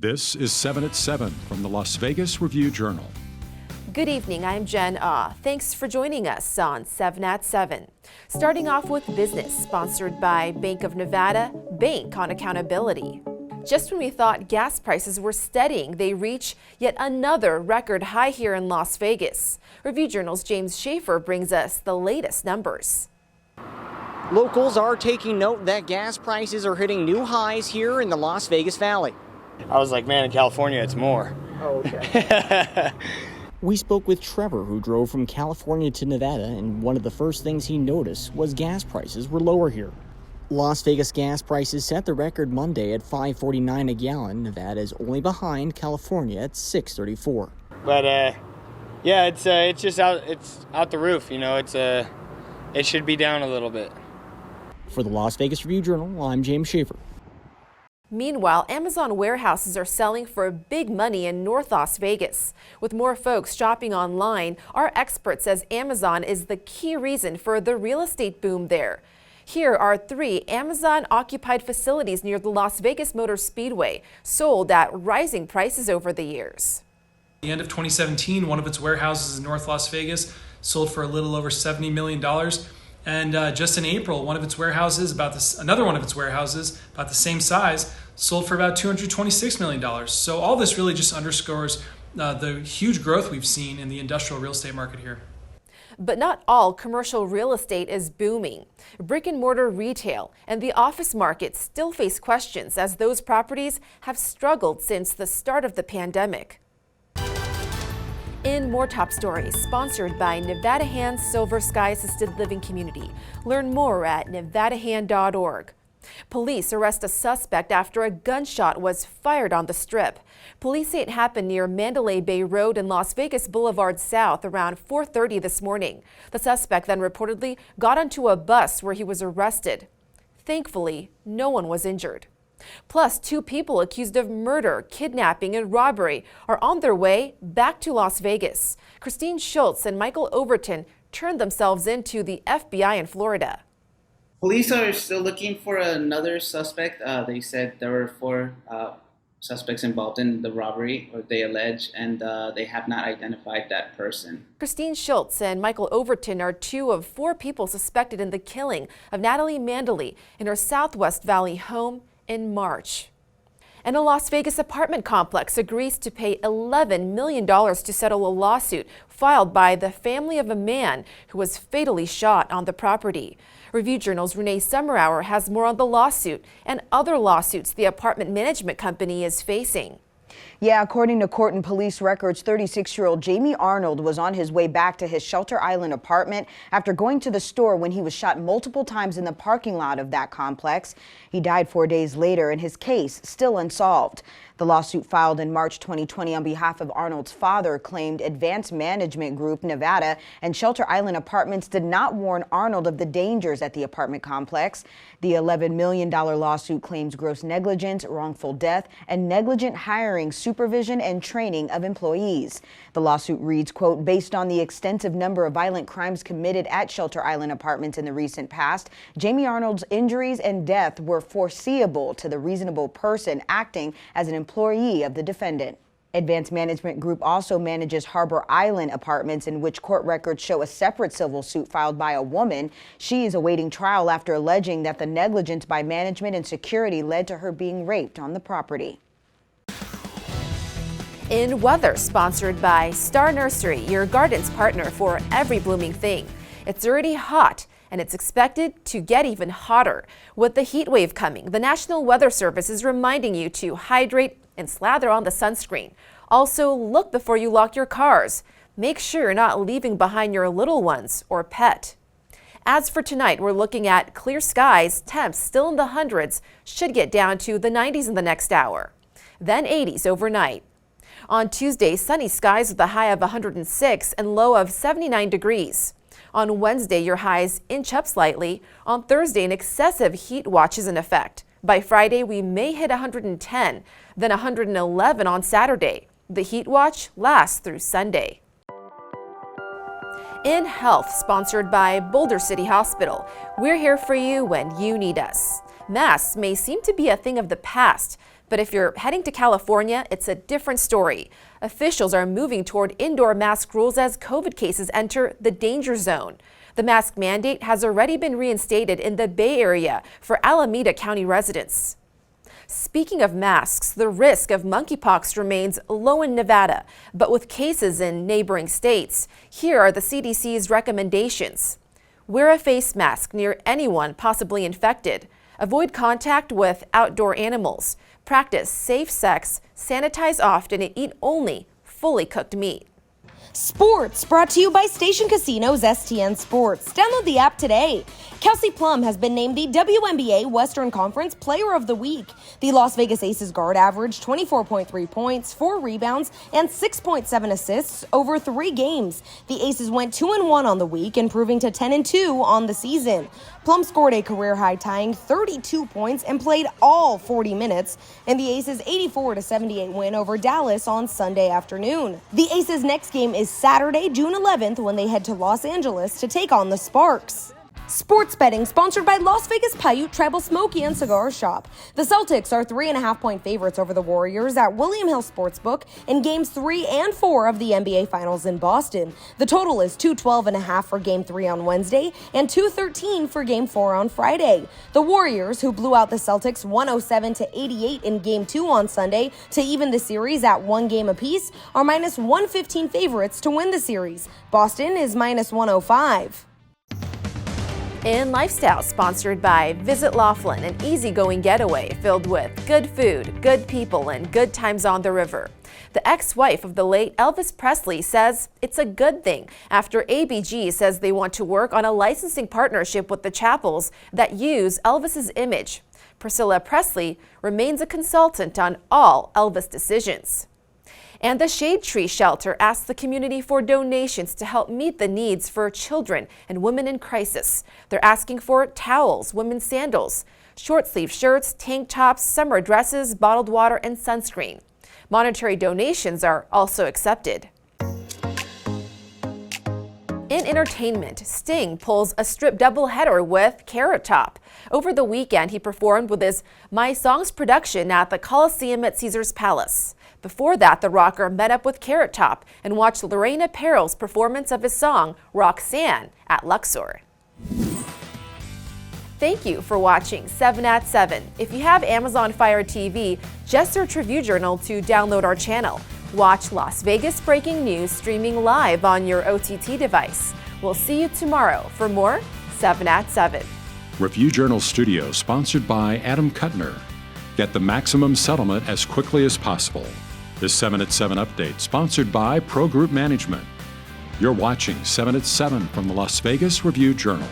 This is 7 at 7 from the Las Vegas Review-Journal. Good evening, I'm Jen Ah. Thanks for joining us on 7 at 7. Starting off with business, sponsored by Bank of Nevada, Bank on Accountability. Just when we thought gas prices were steadying, they reach yet another record high here in Las Vegas. Review-Journal's James Schaefer brings us the latest numbers. Locals are taking note that gas prices are hitting new highs here in the Las Vegas Valley. I was like, man, in California, it's more. Oh, okay. We spoke with Trevor, who drove from California to Nevada, and one of the first things he noticed was gas prices were lower here. Las Vegas gas prices set the record Monday at $5.49 a gallon. Nevada is only behind California at $6.34. But yeah, it's just out the roof. You know, it should be down a little bit. For the Las Vegas Review-Journal, I'm James Schaefer. Meanwhile, Amazon warehouses are selling for big money in North Las Vegas. With more folks shopping online, our expert says Amazon is the key reason for the real estate boom there. Here are 3 Amazon-occupied facilities near the Las Vegas Motor Speedway, sold at rising prices over the years. At the end of 2017, one of its warehouses in North Las Vegas sold for a little over $70 million. And just in April, another one of its warehouses, about the same size, sold for about $226 million. So all this really just underscores the huge growth we've seen in the industrial real estate market here. But not all commercial real estate is booming. Brick and mortar retail and the office market still face questions as those properties have struggled since the start of the pandemic. In more top stories, sponsored by Nevada Hand Silver Sky Assisted Living Community. Learn more at nevadahand.org. Police arrest a suspect after a gunshot was fired on the Strip. Police say it happened near Mandalay Bay Road and Las Vegas Boulevard South around 4:30 this morning. The suspect then reportedly got onto a bus where he was arrested. Thankfully, no one was injured. Plus, 2 people accused of murder, kidnapping, and robbery are on their way back to Las Vegas. Christine Schultz and Michael Overton turned themselves into the FBI in Florida. Police are still looking for another suspect. They said there were 4 suspects involved in the robbery, or they allege, and they have not identified that person. Christine Schultz and Michael Overton are 2 of 4 people suspected in the killing of Natalie Mandalay in her Southwest Valley home in March. And a Las Vegas apartment complex agrees to pay $11 million to settle a lawsuit filed by the family of a man who was fatally shot on the property. Review-Journal's Renee Summerhour has more on the lawsuit and other lawsuits the apartment management company is facing. Yeah, according to court and police records, 36-year-old Jamie Arnold was on his way back to his Shelter Island apartment after going to the store when he was shot multiple times in the parking lot of that complex. He died 4 days later, and his case still unsolved. The lawsuit filed in March 2020 on behalf of Arnold's father claimed Advanced Management Group Nevada and Shelter Island Apartments did not warn Arnold of the dangers at the apartment complex. The $11 million lawsuit claims gross negligence, wrongful death, and negligent hiring, supervision, and training of employees. The lawsuit reads, quote, based on the extensive number of violent crimes committed at Shelter Island Apartments in the recent past, Jamie Arnold's injuries and death were foreseeable to the reasonable person acting as an employee of the defendant. Advanced Management Group also manages Harbor Island Apartments, in which court records show a separate civil suit filed by a woman. She is awaiting trial after alleging that the negligence by management and security led to her being raped on the property. In weather, sponsored by Star Nursery, your garden's partner for every blooming thing. It's already hot, and it's expected to get even hotter. With the heat wave coming, the National Weather Service is reminding you to hydrate and slather on the sunscreen. Also, look before you lock your cars. Make sure you're not leaving behind your little ones or pet. As for tonight, we're looking at clear skies. Temps still in the hundreds, should get down to the 90s in the next hour. Then 80s overnight. On Tuesday, sunny skies with a high of 106 and low of 79 degrees. On Wednesday, your highs inch up slightly. On Thursday, an excessive heat watch is in effect. By Friday, we may hit 110, then 111 on Saturday. The heat watch lasts through Sunday. In Health, sponsored by Boulder City Hospital. We're here for you when you need us. Masks may seem to be a thing of the past, But if you're heading to California, it's a different story. Officials are moving toward indoor mask rules as COVID cases enter the danger zone. The mask mandate has already been reinstated in the Bay Area for Alameda County residents. Speaking of masks, the risk of monkeypox remains low in Nevada, but with cases in neighboring states, here are the CDC's recommendations. Wear a face mask near anyone possibly infected. Avoid contact with outdoor animals. Practice safe sex, sanitize often, and eat only fully cooked meat. Sports brought to you by Station Casinos STN Sports. Download the app today. Kelsey Plum has been named the WNBA Western Conference Player of the Week. The Las Vegas Aces guard averaged 24.3 points, 4 rebounds, and 6.7 assists over 3 games. The Aces went 2-1 on the week, improving to 10-2 on the season. Plum scored a career-high tying 32 points and played all 40 minutes in the Aces' 84-78 win over Dallas on Sunday afternoon. The Aces' next game is Saturday, June 11th, when they head to Los Angeles to take on the Sparks. Sports betting sponsored by Las Vegas Paiute Tribal Smoky and Cigar Shop. The Celtics are 3.5-point favorites over the Warriors at William Hill Sportsbook in games 3 and 4 of the NBA Finals in Boston. The total is 212.5 for game 3 on Wednesday and 213 for game 4 on Friday. The Warriors, who blew out the Celtics 107-88 in game 2 on Sunday to even the series at 1 game apiece, are minus 115 favorites to win the series. Boston is minus 105. In Lifestyle, sponsored by Visit Laughlin, an easygoing getaway filled with good food, good people, and good times on the river. The ex-wife of the late Elvis Presley says it's a good thing after ABG says they want to work on a licensing partnership with the chapels that use Elvis's image. Priscilla Presley remains a consultant on all Elvis decisions. And the Shade Tree Shelter asked the community for donations to help meet the needs for children and women in crisis. They're asking for towels, women's sandals, short-sleeve shirts, tank tops, summer dresses, bottled water, and sunscreen. Monetary donations are also accepted. In entertainment, Sting pulls a strip doubleheader with Carrot Top. Over the weekend, he performed with his My Songs production at the Coliseum at Caesars Palace. Before that, the rocker met up with Carrot Top and watched Lorena Perrill's performance of his song Roxanne at Luxor. Thank you for watching 7 at 7. If you have Amazon Fire TV, just search Review Journal to download our channel. Watch Las Vegas breaking news streaming live on your OTT device. We'll see you tomorrow for more 7 at 7. Review Journal Studio, sponsored by Adam Kuttner. Get the maximum settlement as quickly as possible. This 7 at 7 update, sponsored by Pro Group Management. You're watching 7 at 7 from the Las Vegas Review Journal.